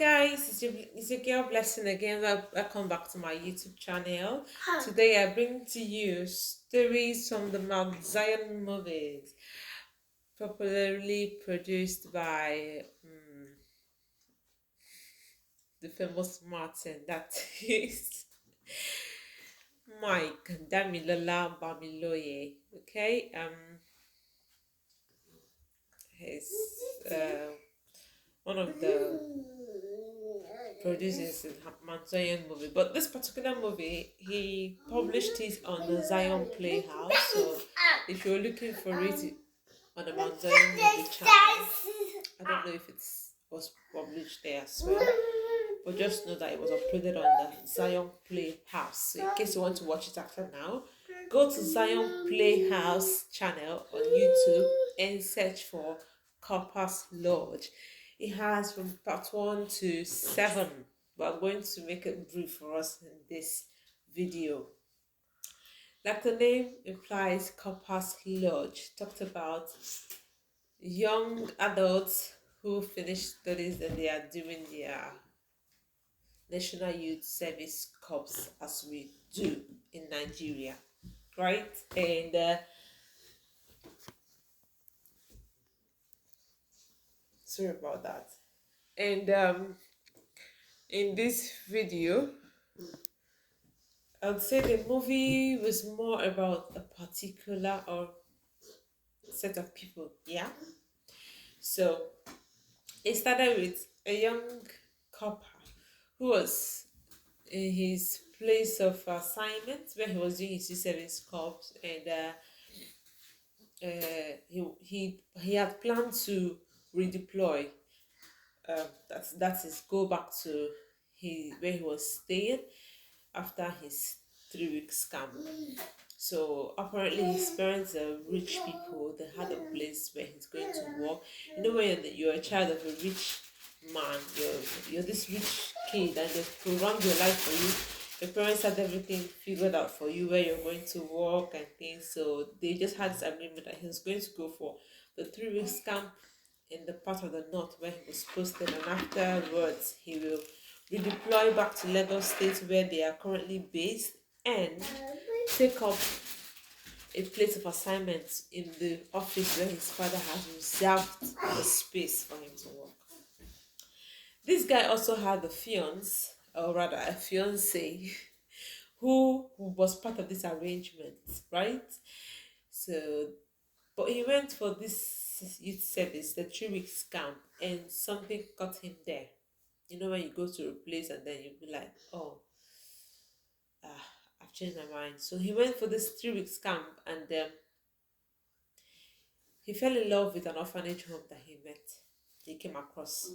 guys, it's your girl Blessing again. Welcome back to my YouTube channel. Today I bring to you stories from the Mount Zion movies, popularly produced by the famous Martin, that is Mike Damilola Bamiloye. Okay, he's one of the producers in Mount Zion movie. But this particular movie, he published it on the Zion Playhouse. So if you're looking for it on the Mount Zion movie channel, I don't know if it was published there as well. But just know that it was uploaded on the Zion Playhouse. So in case you want to watch it after now, go to Zion Playhouse channel on YouTube and search for Corpers Lodge. It has from part 1 to 7, but I'm going to make it brief for us in this video. Like the name implies, Corpers Lodge talked about young adults who finish studies and they are doing their National Youth Service Corps, as we do in Nigeria, right? And sorry about that. And in this video, I would say the movie was more about a particular or set of people. Yeah. So it started with a young copper who was in his place of assignment where he was doing his service corps, and he had planned to redeploy. That is go back to where he was staying after his 3 weeks camp. So apparently his parents are rich people. They had a place where he's going to work. You know, when you're a child of a rich man, you're this rich kid, and they programmed your life for you. Your parents had everything figured out for you, where you're going to work and things. So they just had this agreement that he was going to go for the 3 weeks camp in the part of the north where he was posted, and afterwards he will redeploy back to Lagos State where they are currently based and take up a place of assignment in the office where his father has reserved a space for him to work. This guy also had a fiance, or rather a fiancée, who was part of this arrangement, right? So, but he went for this youth service, the 3 weeks camp, and something caught him there. You know, when you go to a place and then you'll be like, oh, I've changed my mind. So he went for this 3 weeks camp, and he fell in love with an orphanage home that he came across.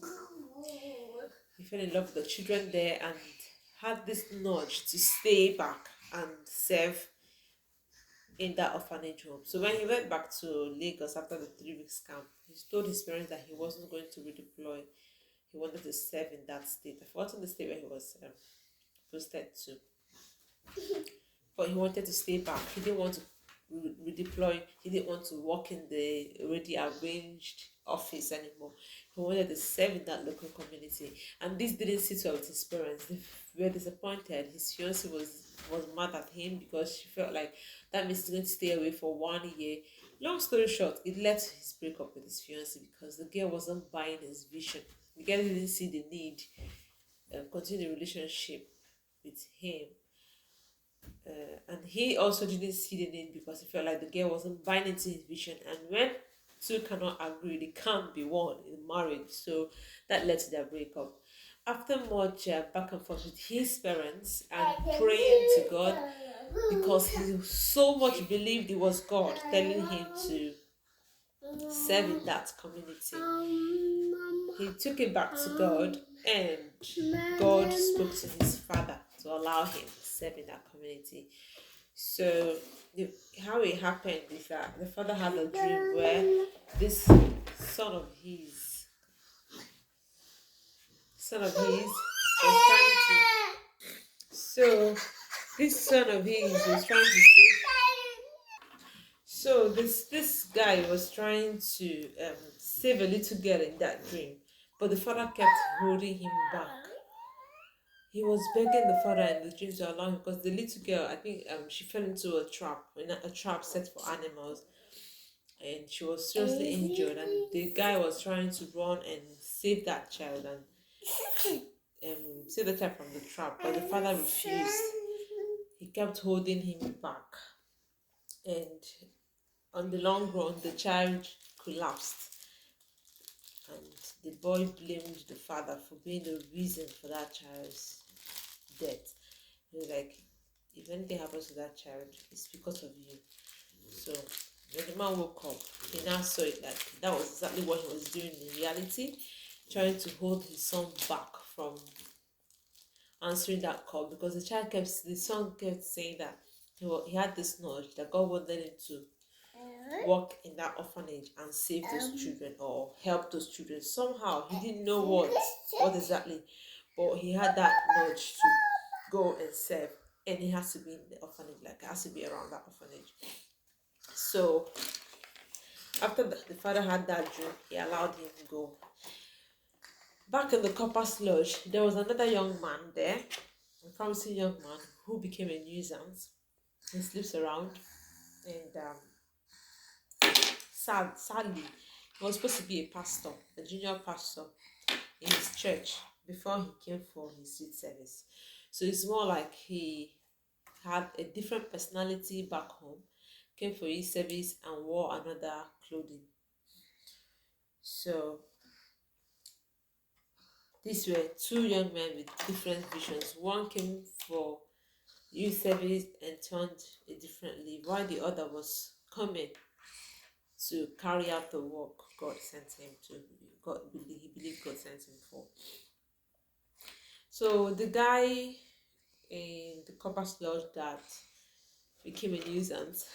He fell in love with the children there and had this nudge to stay back and serve in that orphanage home. So when he went back to Lagos after the 3 weeks camp, he told his parents that he wasn't going to redeploy. He wanted to serve in that state. I've forgotten the state where he was posted to. But he wanted to stay back. He didn't want to redeploy. He didn't want to work in the already arranged office anymore. He wanted to serve in that local community. And this didn't sit well with his parents. They were disappointed. His fiancée was mad at him because she felt like that means he's going to stay away for 1 year. Long story short, it led to his breakup with his fiancée because the girl wasn't buying his vision. The girl didn't see the need continue the relationship with him. And he also didn't see the need because he felt like the girl wasn't buying into his vision. And when two cannot agree, they can't be one in marriage. So that led to their breakup. After much back and forth with his parents and praying to God, because he so much believed it was God telling him to serve in that community, he took it back to God, and God spoke to his father to allow him to serve in that community. So how it happened is that the father had a dream where this son of his was trying to. So this son of his was trying to say. So this guy was trying to save a little girl in that dream, but the father kept holding him back. He was begging the father in the dream to allow him, because the little girl, I think, she fell into a trap set for animals, and she was seriously injured. And the guy was trying to run and save that child and save the child from the trap, but the father refused. He kept holding him back, and on the long run, the child collapsed, and the boy blamed the father for being the reason for that child's death. He was like, if anything happens to that child, it's because of you. So when the man woke up, he now saw it like that was exactly what he was doing in reality, trying to hold his son back from answering that call, because the son kept saying that he had this knowledge that God wanted him to work in that orphanage and save those children or help those children somehow. He didn't know what exactly, but he had that knowledge to go and serve, and he has to be in the orphanage, like has to be around that orphanage. So after the father had that dream, he allowed him to go. Back in the Corpers lodge, there was another young man there, a promising young man who became a nuisance. He sleeps around, and sadly, he was supposed to be a pastor, a junior pastor in his church before he came for his youth service. So it's more like he had a different personality back home, came for his service and wore another clothing. So these were two young men with different visions. One came for youth service and turned a different leaf, while the other was coming to carry out the work God sent him to. He believed God sent him for. So the guy in the Corpers lodge that became a nuisance,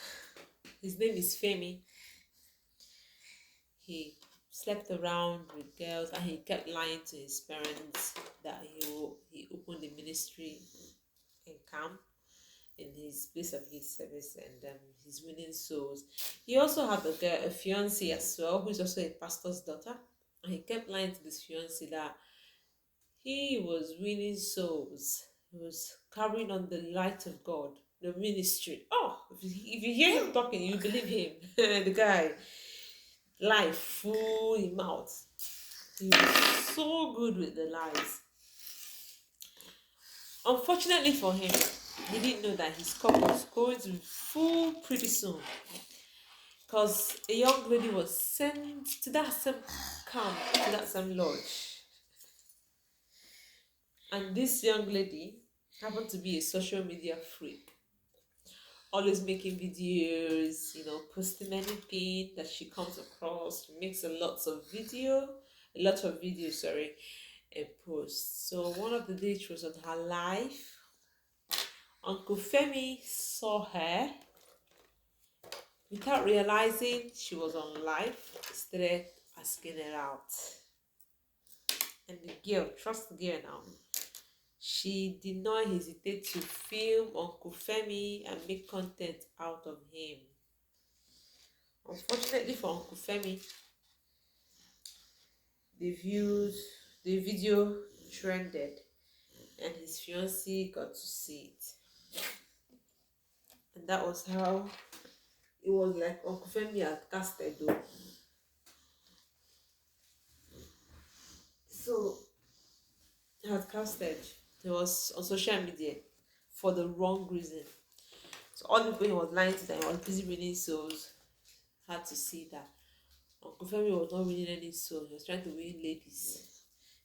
his name is Femi. He slept around with girls, and he kept lying to his parents that he opened a ministry in camp in his place of his service, and he's winning souls. He also had a fiance as well, who is also a pastor's daughter, and he kept lying to this fiance that he was winning souls. He was carrying on the light of God, the ministry. Oh, if you hear him talking, you believe him. The guy, life full in mouth. He was so good with the lies. Unfortunately for him, he didn't know that his cup was going to be full pretty soon, because a young lady was sent to that same camp, to that same lodge. And this young lady happened to be a social media freak, always making videos, posting anything that she comes across. She makes a lot of videos, and posts. So one of the days she was on her live, Uncle Femi saw her. Without realizing she was on live, started asking her out. And the girl, trust the girl now, she did not hesitate to film Uncle Femi and make content out of him. Unfortunately for Uncle Femi, the video trended, and his fiancée got to see it. And that was how it was like Uncle Femi had casted though. So he had casted. He was on social media for the wrong reason. So all the people he was lying to, that he was busy winning souls, had to see that Uncle Femi was not winning any souls. He was trying to win ladies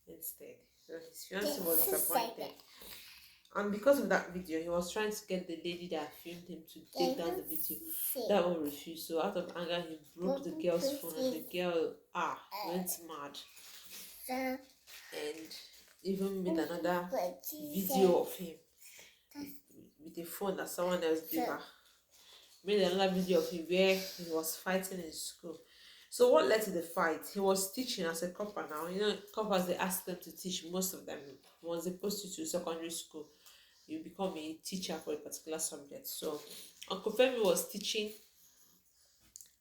instead. So his fiancée was disappointed. And because of that video, he was trying to get the lady that filmed him to take down the video. That one refused. So out of anger, he broke the girl's phone, and the girl went mad. And even made another video of him with a phone that someone else gave her. Made another video of him where he was fighting in school. So what led to the fight? He was teaching as a copper now. Coppers, they ask them to teach, most of them. Once they post you to secondary school, you become a teacher for a particular subject. So Uncle Femi was teaching,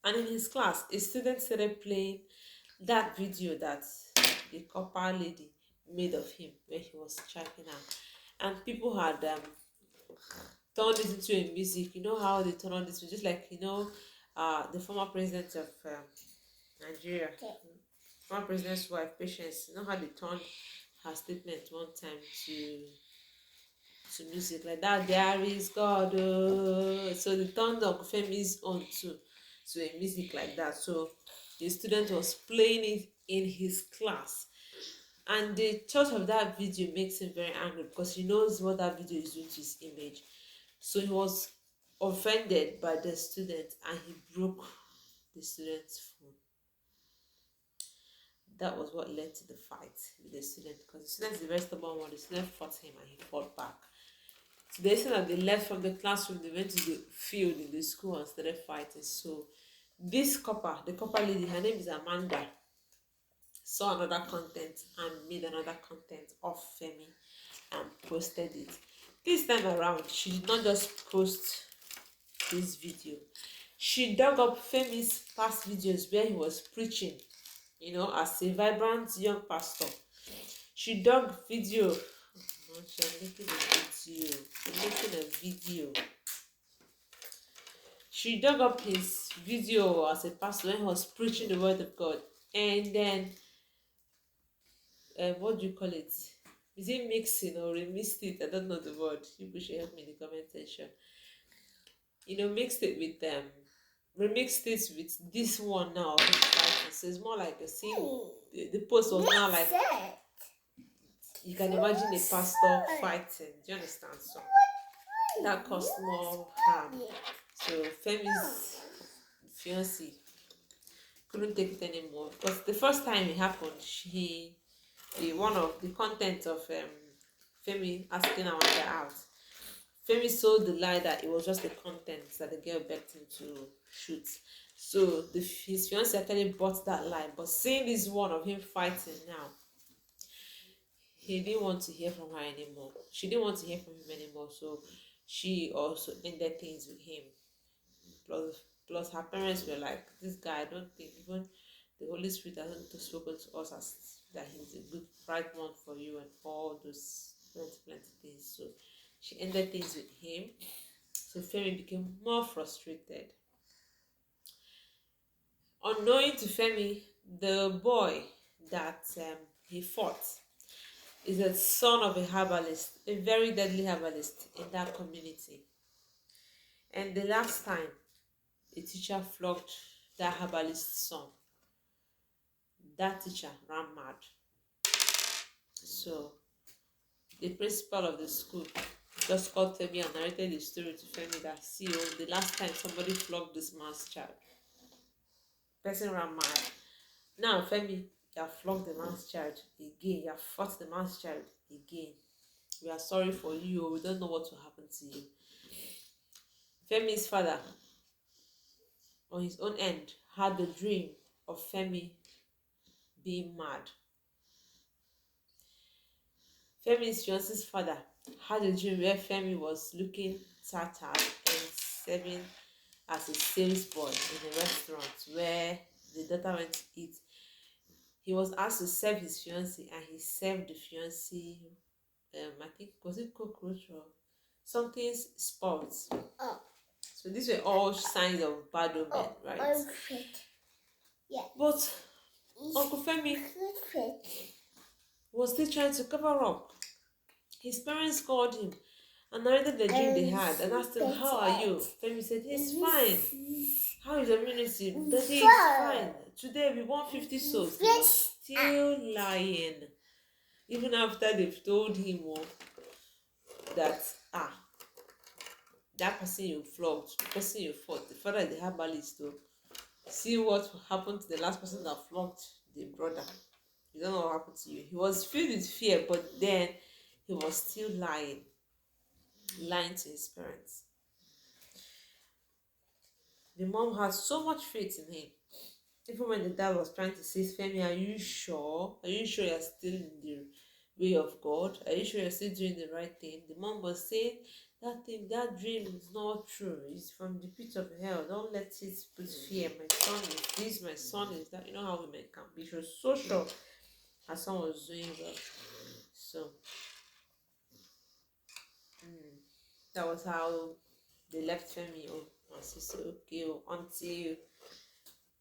and in his class, a student started playing that video that the copper lady made of him when he was striking her. And people had turned it into a music. You know how they turn on this, just like the former president of Nigeria, former president's wife, Patience. You know how they turned her statement one time to music like that. There is God. So they turned Uncle Femi's own to a music like that. So the student was playing it in his class. And the thought of that video makes him very angry because he knows what that video is doing to his image. So he was offended by the student and he broke the student's phone. That was what led to the fight with the student, because the student is a very stubborn one. The student fought him and he fought back. So they said that they left from the classroom, they went to the field in the school and started fighting. So this the copper lady, her name is Amanda, saw another content and made another content of Femi and posted it. This time around, she did not just post this video. She dug up Femi's past videos where he was preaching, as a vibrant young pastor. She dug video. I'm making a video. She dug up his video as a pastor when he was preaching the word of God. And then, what do you call it? Is it mixing or remixed it? I don't know the word. You should help me in the comment section. Mixed it with remixed it with this one now. So it's more like a scene. The post was now like, you can imagine a pastor fighting. Do you understand? So that caused more harm. So Femi's fiancé couldn't take it anymore, because the first time it happened, one of the content of Femi asking Amanda out, Femi sold the lie that it was just the content that the girl begged him to shoot. So his fiancé actually bought that lie. But seeing this one of him fighting now, he didn't want to hear from her anymore. She didn't want to hear from him anymore. So she also ended things with him. Plus her parents were like, this guy, I don't think even the Holy Spirit hasn't spoken to us as that he's a good right one for you and all those plenty things. So she ended things with him. So Femi became more frustrated. Unknowing to Femi, the boy that he fought is the son of a herbalist, a very deadly herbalist in that community. And the last time a teacher flogged that herbalist's son, that teacher ran mad. So the principal of the school just called Femi and narrated the story to Femi that, see, the last time somebody flogged this man's child, person ran mad. Now Femi, you have flogged the man's child again, you have fought the man's child again. We are sorry for you, we don't know what will happen to you. Femi's father, on his own end, had the dream of Femi being mad. Femi's fiance's father had a dream where Femi was looking tattered and serving as a sales boy in a restaurant where the daughter went to eat. He was asked to serve his fiancée, and he served the fiancée, I think, was it cockroach or something spoiled. So these were all signs of bad omen, right? Yeah. But Uncle Femi was still trying to cover up. His parents called him and narrated the dream they had and asked him, how are you? Femi said, he's fine. How is the ministry? Daddy is fine. Today we won 50 souls. He was still lying. Even after they've told him that, that person you flogged, the person you fought, the father is the herbalist, see what happened to the last person that flogged the brother. You don't know what happened to you. He was filled with fear, but then he was still lying to his parents. The mom had so much faith in him. Even when the dad was trying to say, Femi, are you sure? Are you sure you're still in the way of God? Are you sure you're still doing the right thing? The mom was saying, that dream is not true. It's from the pit of hell. Don't let it put fear. My son is this, my son is that. You know how women can be. She was so sure her son was doing well. So that was how they left Femi. Oh, and she said, okay, oh, until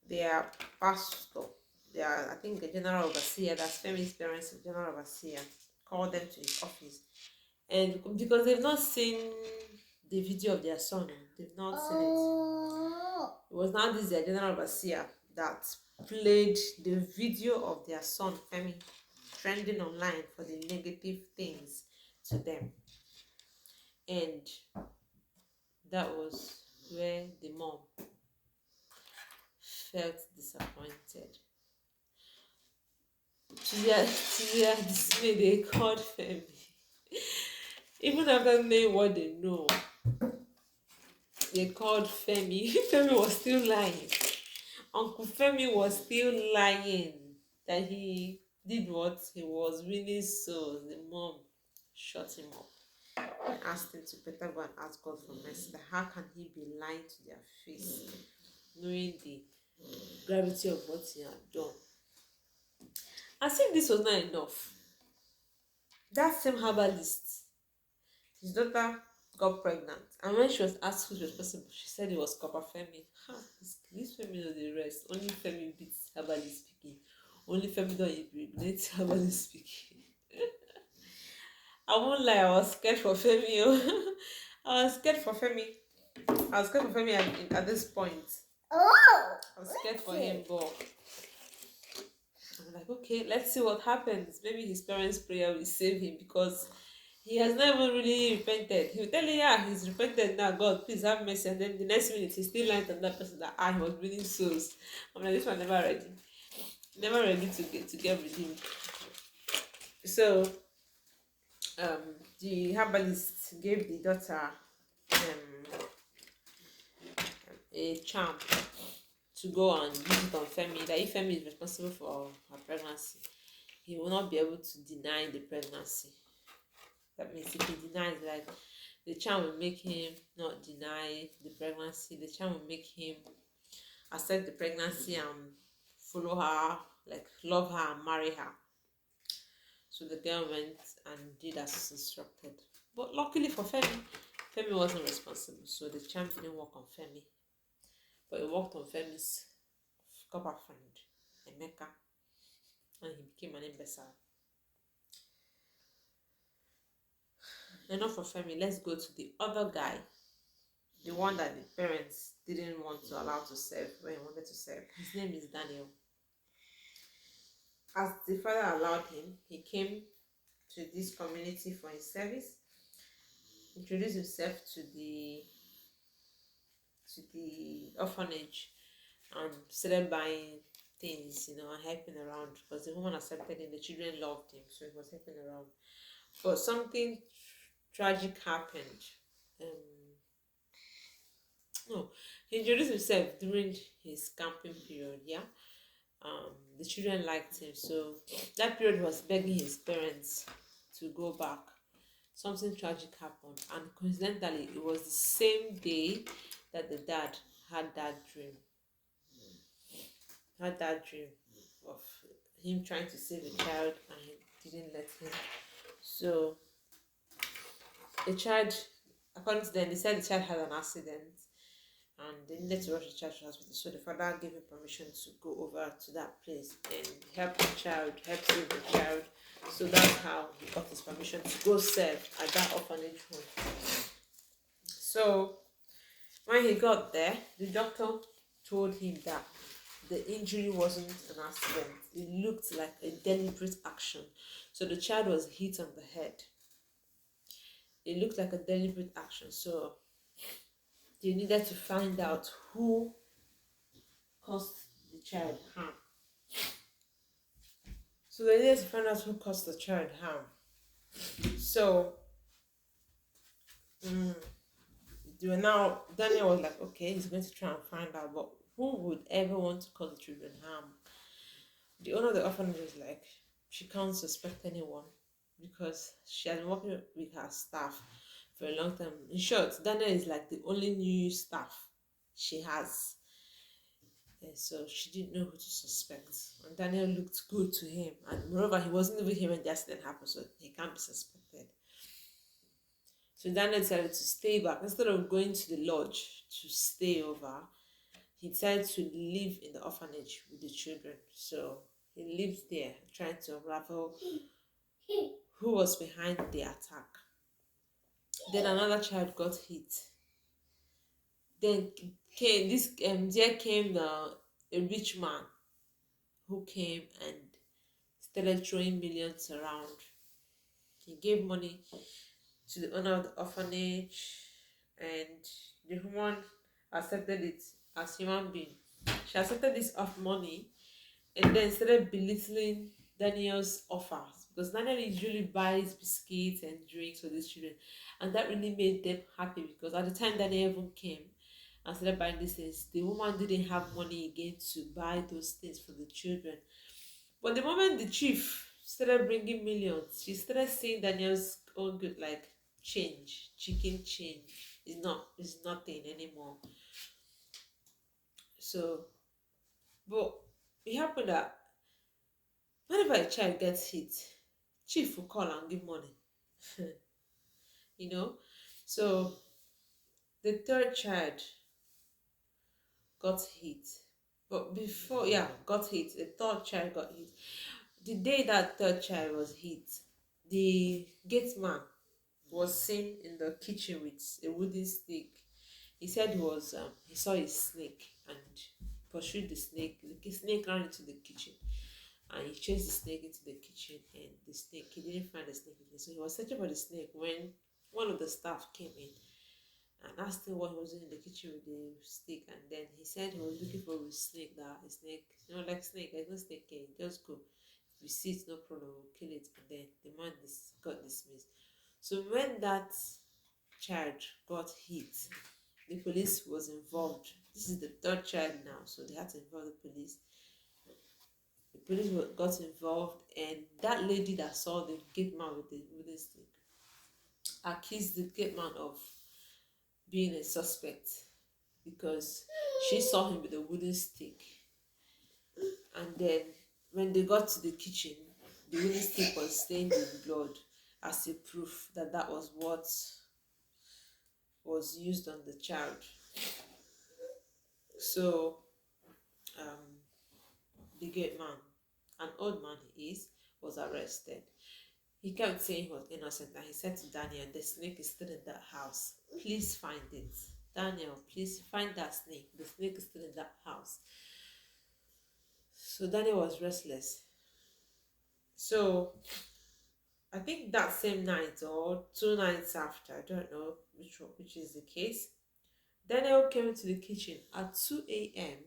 their pastor, their, I think, the general overseer, that's Femi's parents, the general overseer, called them to his office. And because they've not seen the video of their son, they've not seen it. It was now this their general overseer that played the video of their son Femi trending online for the negative things to them. And that was where the mom felt disappointed. To their dismay, they called Femi. Even after knowing what they know, they called Femi. Femi was still lying. Uncle Femi was still lying that he did what? He was winning souls. The mom shut him up and asked him to better go and ask God for mercy. That how can he be lying to their face, knowing the gravity of what he had done? As if this was not enough, that same herbalist, his daughter got pregnant, and when she was asked who was responsible, she said it was Copper Femi. This Femi knows the rest. Only Femi beats herbalist speaking. Only Femi don't impregnate herbalist speaking. I won't lie, I was scared for Femi. I was scared for Femi. I was scared for Femi at this point. I was scared for him, but I'm like, okay, let's see what happens. Maybe his parents' prayer will save him, because he has not even really repented. He will tell you, yeah, he's repented now. God, please have mercy. And then the next minute, he's still lying to that person that he was winning souls. I'm like, this one never ready. Never ready to get redeemed. So, the herbalist gave the daughter a charm to go and use it on Femi. That if Femi is responsible for her pregnancy, he will not be able to deny the pregnancy. That means if he denies, like, the charm will make him not deny the pregnancy. The charm will make him accept the pregnancy and follow her, like love her and marry her. So the girl went and did as instructed. But luckily for Femi, Femi wasn't responsible. So the charm didn't work on Femi. But it worked on Femi's copper friend, Emeka. And he became an imbecile. Enough of Femi, let's go to the other guy. The one that the parents didn't want to allow to serve when he wanted to serve. His name is Daniel. As the father allowed him, he came to this community for his service, introduced himself to the orphanage, and started buying things, and helping around, because the woman accepted him, the children loved him, so he was helping around. But something tragic happened. He introduced himself during his camping period. The children liked him, so that period was begging his parents to go back. Something tragic happened, and coincidentally, it was the same day that the dad had that dream. Of him trying to save a child, and he didn't let him. So the child, according to them, they said the child had an accident and they needed to rush the child to the hospital. So the father gave him permission to go over to that place and help save the child. So that's how he got his permission to go serve at that orphanage home. So when he got there, the doctor told him that the injury wasn't an accident. It looked like a deliberate action. So the child was hit on the head. It looked like a deliberate action. So they needed to find out who caused the child harm. So they needed to find out who caused the child harm. So Daniel was like, okay, he's going to try and find out, but who would ever want to cause the children harm? The owner of the orphanage was like, she can't suspect anyone because she has been working with her staff for a long time. In short, Daniel is like the only new staff she has. And so she didn't know who to suspect. And Daniel looked good to him. And moreover, he wasn't even here when the accident happened, so he can't be suspected. So Daniel decided to stay back. Instead of going to the lodge to stay over, he decided to live in the orphanage with the children. So he lived there trying to unravel who was behind the attack. Then another child got hit. Then came this there came a rich man who came and started throwing millions around. He gave money to the owner of the orphanage, and the woman accepted it as human being. She accepted this of money and then started belittling Daniel's offers, because Daniel usually buys biscuits and drinks for these children, and that really made them happy, because at the time Daniel even came and started buying these things, the woman didn't have money again to buy those things for the children. But the moment the chief started bringing millions, she started seeing Daniel's own good, like change, chicken change. It's nothing anymore. So, but it happened that whenever a child gets hit, chief will call and give money. you know. So the third child got hit. But before, yeah, got hit. The third child got hit. The day that third child was hit, the gate man was seen in the kitchen with a wooden stick. He said he saw a snake and pursued the snake. The snake ran into the kitchen, and he chased the snake into the kitchen, and he didn't find the snake again. So he was searching for the snake when one of the staff came in and asked him what he was doing in the kitchen with the stick, and then he said he was looking for a snake. Like snake, there's no snake here, just go. If you see it, no problem, we'll kill it. And then the man got dismissed. So when that child got hit, the police was involved. This is the third child now, so they had to involve the police. The police got involved, and that lady that saw the gate man with the wooden stick accused the gate man of being a suspect, because she saw him with a wooden stick. And then when they got to the kitchen, the wooden stick was stained with blood as a proof that that was what was used on the child. So the gate man, an old man he is, was arrested. He kept saying he was innocent, and he said to Daniel, the snake is still in that house. Please find it. Daniel, please find that snake. The snake is still in that house. So Daniel was restless. So I think that same night or 2 nights after, I don't know which is the case, Daniel came into the kitchen at 2 a.m.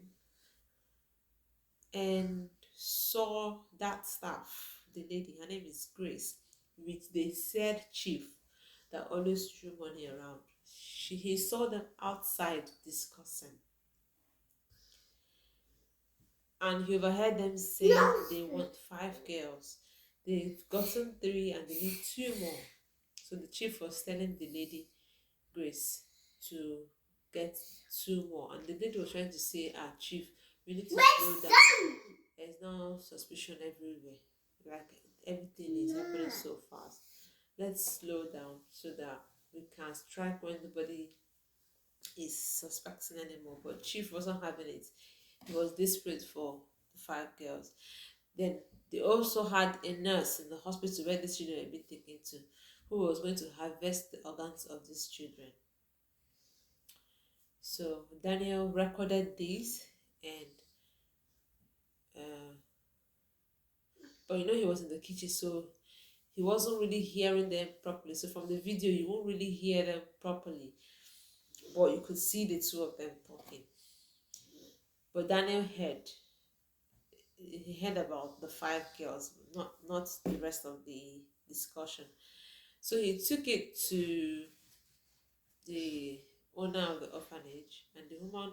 and saw that staff, the lady, her name is Grace, with the said chief that always threw money around. He saw them outside discussing. And he overheard them saying they want 5 girls. They've gotten 3 and they need 2 more. So the chief was telling the lady, Grace, to get 2 more. And the lady was trying to say, chief, we need to slow down. There's no suspicion everywhere. Like everything is happening so fast. Let's slow down so that we can strike when nobody is suspecting anymore. But chief wasn't having it. He was desperate for the 5 girls. Then they also had a nurse in the hospital where these children had been taken to, who was going to harvest the organs of these children. So Daniel recorded this, and but he was in the kitchen, so he wasn't really hearing them properly. So from the video, you won't really hear them properly, but you could see the 2 of them talking. But Daniel he heard about the 5 girls, not the rest of the discussion. So he took it to the owner of the orphanage, and the woman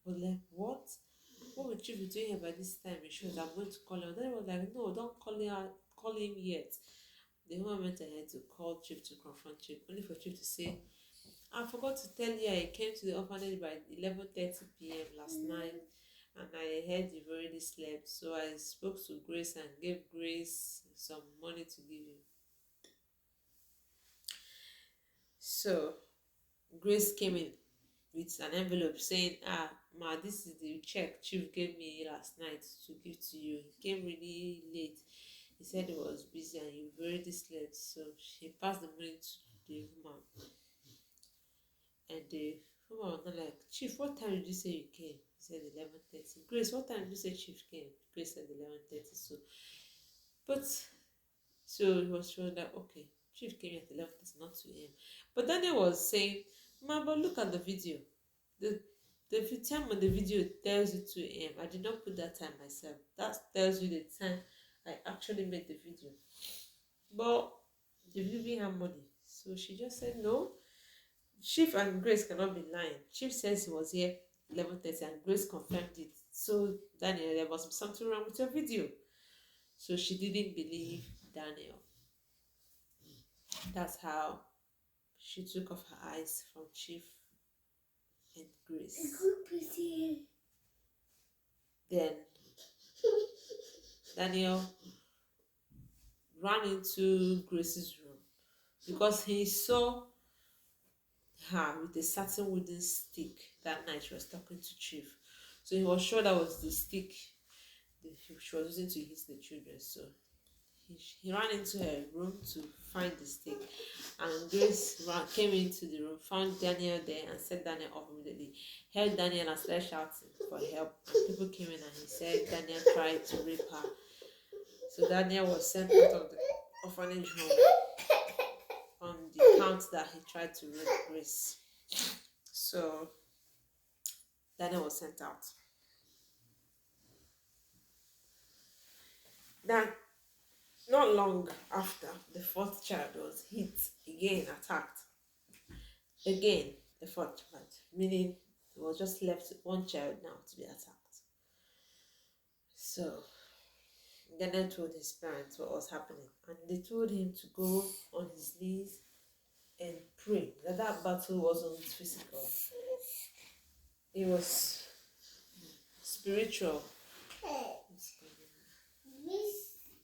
was like, what would you be doing here by this time? She was, I'm going to call him. Then he was like, no, don't call him yet. The woman went ahead to call Chief to confront Chief, only for Chief to say, I forgot to tell you I came to the orphanage by 11:30 p.m. last night, and I heard you've already slept. So I spoke to Grace and gave Grace some money to give you. So Grace came in with an envelope saying, "Ah, ma, this is the check Chief gave me last night to give to you. He came really late. He said he was busy and you've already slept." So she passed the money to the woman. And the woman was not like, "Chief, what time did you say you came?" He said 11:30. "Grace, what time did you say Chief came?" Grace said 11:30. But she was like, "Okay, Chief came at 11:30, not 2 a.m." But Daniel was saying, "Ma, but look at the video. The the time on the video tells you 2 a.m. I did not put that time myself. That tells you the time I actually made the video. But the video didn't have money." So she just said, "No, Chief and Grace cannot be lying. Chief says he was here 11:30 and Grace confirmed it. So Daniel, there must be something wrong with your video." So she didn't believe Daniel. That's how she took off her eyes from Chief and Grace. Then Daniel ran into Grace's room because he saw her with a certain wooden stick that night she was talking to Chief. So he was sure that was the stick she was using to hit the children. So he ran into her room to find the stick, and Grace came into the room, found Daniel there, and set Daniel off immediately. Held Daniel and started shouting for help, and people came in and he said Daniel tried to rape her. So Daniel was sent out of the orphanage home on the count that he tried to rape Grace. So Daniel was sent out. Then, not long after, the fourth child was hit again, attacked. Again, the fourth child, meaning it was just left one child now to be attacked. So Daniel told his parents what was happening, and they told him to go on his knees and pray. That battle wasn't physical, it was spiritual.